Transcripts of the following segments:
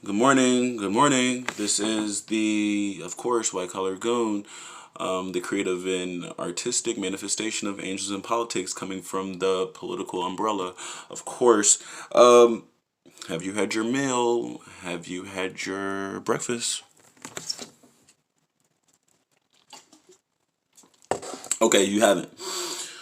Good morning. Good morning. This is the, of course, White Collar Goon, the creative and artistic manifestation of angels in politics coming from the political umbrella. Of course, have you had your meal? Have you had your breakfast? Okay, you haven't.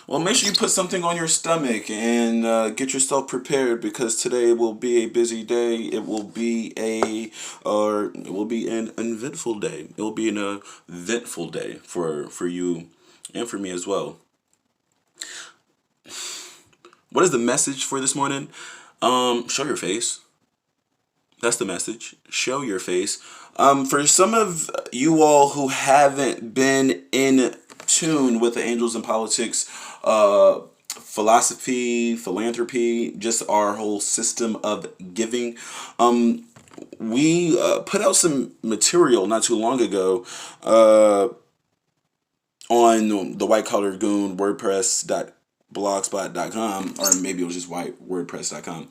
Well, make sure you put something on your stomach and get yourself prepared because today will be a busy day. It will be an eventful day. It will be an eventful day for you and for me as well. What is the message for this morning? Show your face. That's the message. Show your face. For some of you all who haven't been in tune with the angels in politics, philosophy, philanthropy, just our whole system of giving. We put out some material not too long ago on the White Collar Goon WordPress.blogspot.com, or maybe it was just WordPress.com.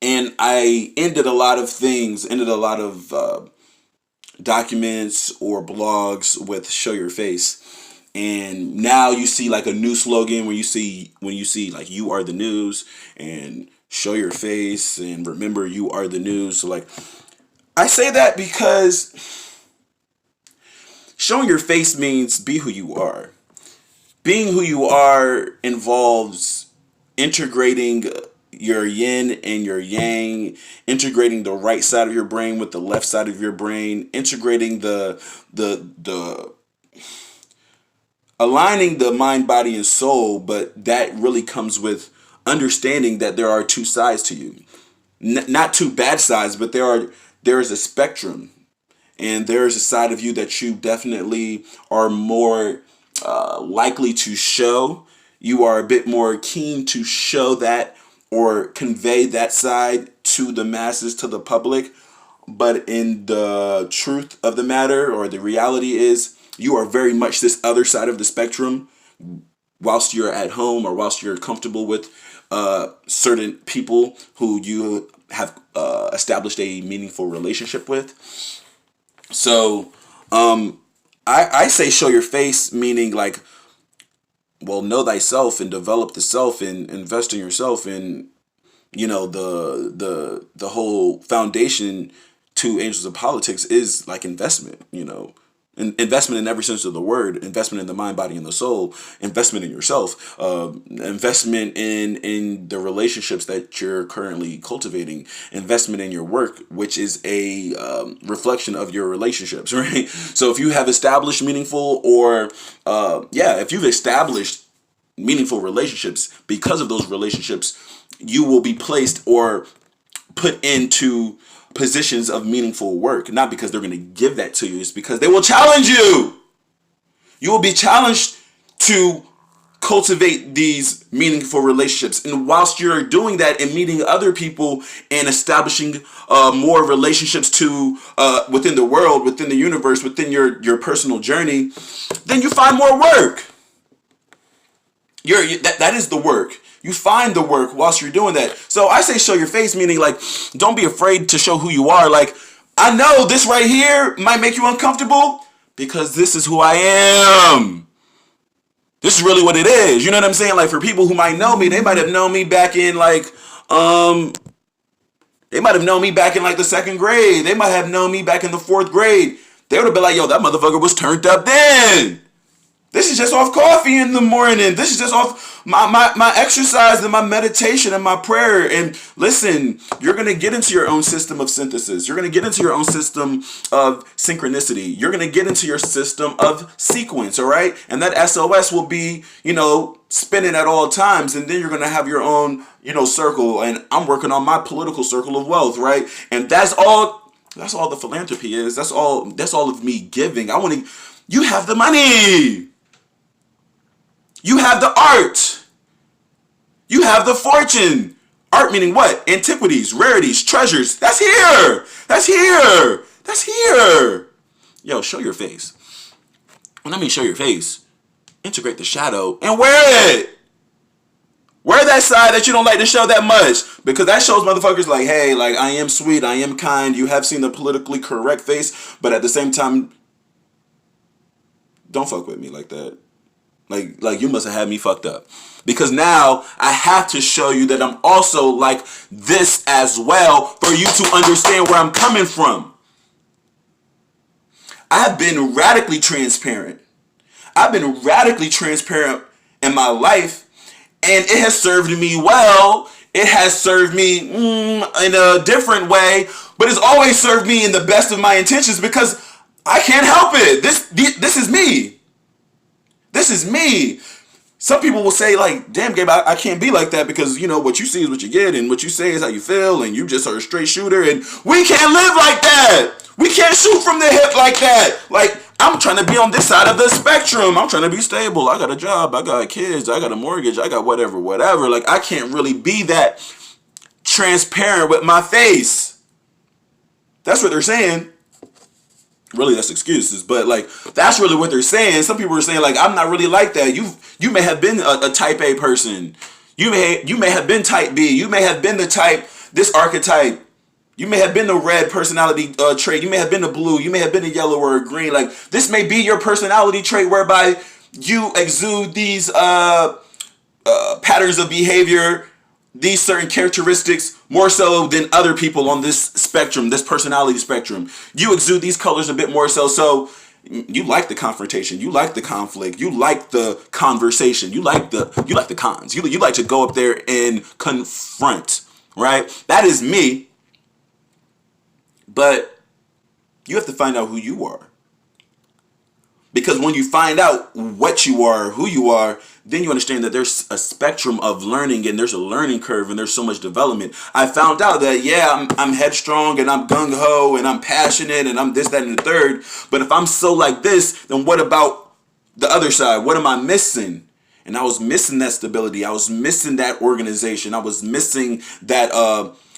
And I ended a lot of documents or blogs with "show your face." And now you see like a new slogan when you see like "you are the news" and "show your face" and "remember you are the news." So like I say that because showing your face means be who you are. Being who you are involves integrating your yin and your yang, integrating the right side of your brain with the left side of your brain, integrating the aligning the mind, body, and soul. But that really comes with understanding that there are two sides to you. Not two bad sides, but there is a spectrum, and there is a side of you that you definitely are more likely to show. You are a bit more keen to show that or convey that side to the masses, to the public. But in the truth of the matter, or the reality is, you are very much this other side of the spectrum whilst you're at home or whilst you're comfortable with certain people who you have established a meaningful relationship with. So I say show your face, meaning like, well, know thyself and develop the self and invest in yourself. And the whole foundation to angels of politics is like investment. Investment in every sense of the word, investment in the mind, body, and the soul, investment in yourself, investment in the relationships that you're currently cultivating, investment in your work, which is a reflection of your relationships, right? So if you have established meaningful if you've established meaningful relationships, because of those relationships, you will be placed or put into positions of meaningful work, not because they're going to give that to you. It's because they will challenge you. You will be challenged to cultivate these meaningful relationships. And whilst you're doing that and meeting other people and establishing more relationships to within the world, within the universe, within your personal journey, then you find more work. That is the work. You find the work whilst you're doing that. So I say show your face, meaning like, don't be afraid to show who you are. Like, I know this right here might make you uncomfortable because this is who I am. This is really what it is. You know what I'm saying? Like, for people who might know me, they might have known me back in like, they might have known me back in like the second grade. They might have known me back in the fourth grade. They would have been like, yo, that motherfucker was turned up then. This is just off coffee in the morning. This is just off my exercise and my meditation and my prayer. And listen, you're going to get into your own system of synthesis. You're going to get into your own system of synchronicity. You're going to get into your system of sequence, all right? And that SOS will be, spinning at all times. And then you're going to have your own, circle. And I'm working on my political circle of wealth, right? And that's all the philanthropy is. That's all of me giving. You have the money. You have the art. You have the fortune. Art meaning what? Antiquities, rarities, treasures. That's here. That's here. That's here. Yo, show your face. When I mean show your face, integrate the shadow and wear it. Wear that side that you don't like to show that much, because that shows motherfuckers like, hey, like, I am sweet, I am kind. You have seen the politically correct face, but at the same time, don't fuck with me like that. Like you must have had me fucked up. Because now I have to show you that I'm also like this as well for you to understand where I'm coming from. I've been radically transparent. I've been radically transparent in my life, and it has served me well. It has served me in a different way, but it's always served me in the best of my intentions, because I can't help it. This is me. This is me. Some people will say, like, damn, Gabe, I can't be like that, because, you know, what you see is what you get, and what you say is how you feel, and you just are a straight shooter, and we can't live like that. We can't shoot from the hip like that. Like, I'm trying to be on this side of the spectrum. I'm trying to be stable. I got a job. I got kids. I got a mortgage. I got whatever. Like, I can't really be that transparent with my face. That's what they're saying. Really, that's excuses, but like, that's really what they're saying. Some people are saying, like, I'm not really like that. You may have been a type A person. You may have been type B. You may have been the type, this archetype. You may have been the red personality trait. You may have been the blue. You may have been the yellow or green. Like, this may be your personality trait, whereby you exude these patterns of behavior, these certain characteristics, more so than other people on this spectrum, this personality spectrum. You exude these colors a bit more so. So you like the confrontation, you like the conflict, you like the conversation, you like the cons. You like to go up there and confront, right? That is me. But you have to find out who you are. Because when you find out what you are, who you are, then you understand that there's a spectrum of learning, and there's a learning curve, and there's so much development. I found out that, yeah, I'm headstrong, and I'm gung-ho, and I'm passionate, and I'm this, that, and the third. But if I'm so like this, then what about the other side? What am I missing? And I was missing that stability. I was missing that organization. I was missing that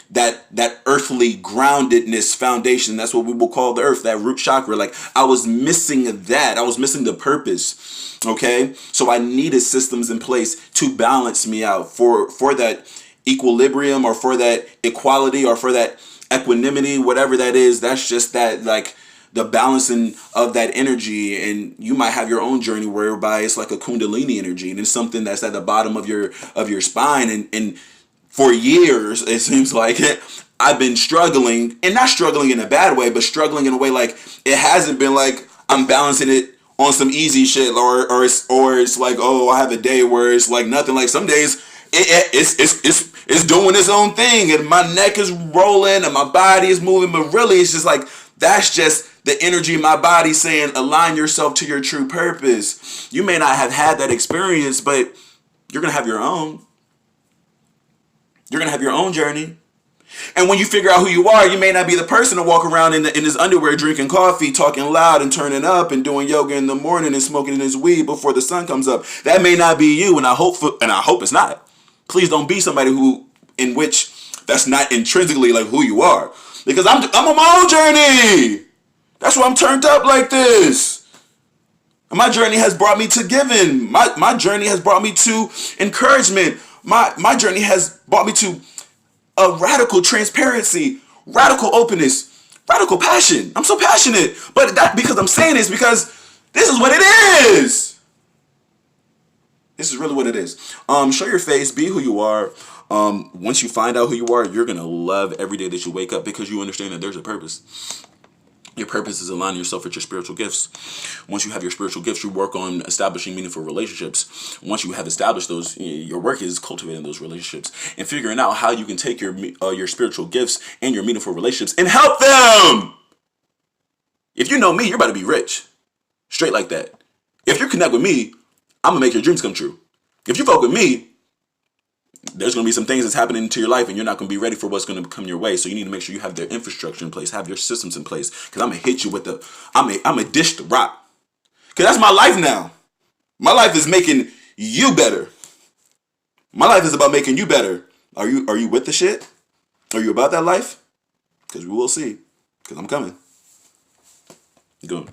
that earthly groundedness foundation. That's what we will call the earth, that root chakra. Like, I was missing that. I was missing the purpose. Okay, so I needed systems in place to balance me out for that equilibrium, or for that equality, or for that equanimity, whatever that is. That's just that, like, the balancing of that energy. And you might have your own journey whereby it's like a kundalini energy, and it's something that's at the bottom of your spine. And for years, it seems like I've been struggling, and not struggling in a bad way, but struggling in a way like it hasn't been like I'm balancing it on some easy shit, or it's like, oh, I have a day where it's like nothing. Like, some days it's doing its own thing, and my neck is rolling and my body is moving, but really it's just like, that's just the energy in my body saying, align yourself to your true purpose. You may not have had that experience, but you're gonna have your own. You're going to have your own journey. And when you figure out who you are, you may not be the person to walk around in his underwear, drinking coffee, talking loud and turning up, and doing yoga in the morning, and smoking his weed before the sun comes up. That may not be you, and I hope it's not. Please don't be somebody in which that's not intrinsically like who you are. Because I'm on my own journey. That's why I'm turned up like this. And my journey has brought me to giving. My journey has brought me to encouragement. My journey has brought me to a radical transparency, radical openness, radical passion. I'm so passionate. But that, because I'm saying this, because this is what it is. This is really what it is. Show your face, be who you are. Once you find out who you are, you're going to love every day that you wake up, because you understand that there's a purpose. Your purpose is aligning yourself with your spiritual gifts. Once you have your spiritual gifts, you work on establishing meaningful relationships. Once you have established those, your work is cultivating those relationships and figuring out how you can take your spiritual gifts and your meaningful relationships and help them. If you know me, you're about to be rich. Straight like that. If you connect with me, I'm going to make your dreams come true. If you fuck with me, there's going to be some things that's happening to your life, and you're not going to be ready for what's going to come your way. So you need to make sure you have their infrastructure in place, have your systems in place. Because I'm going to hit you with I'm going to dish the rock. Because that's my life now. My life is making you better. My life is about making you better. Are you with the shit? Are you about that life? Because we will see. Because I'm coming. Goon.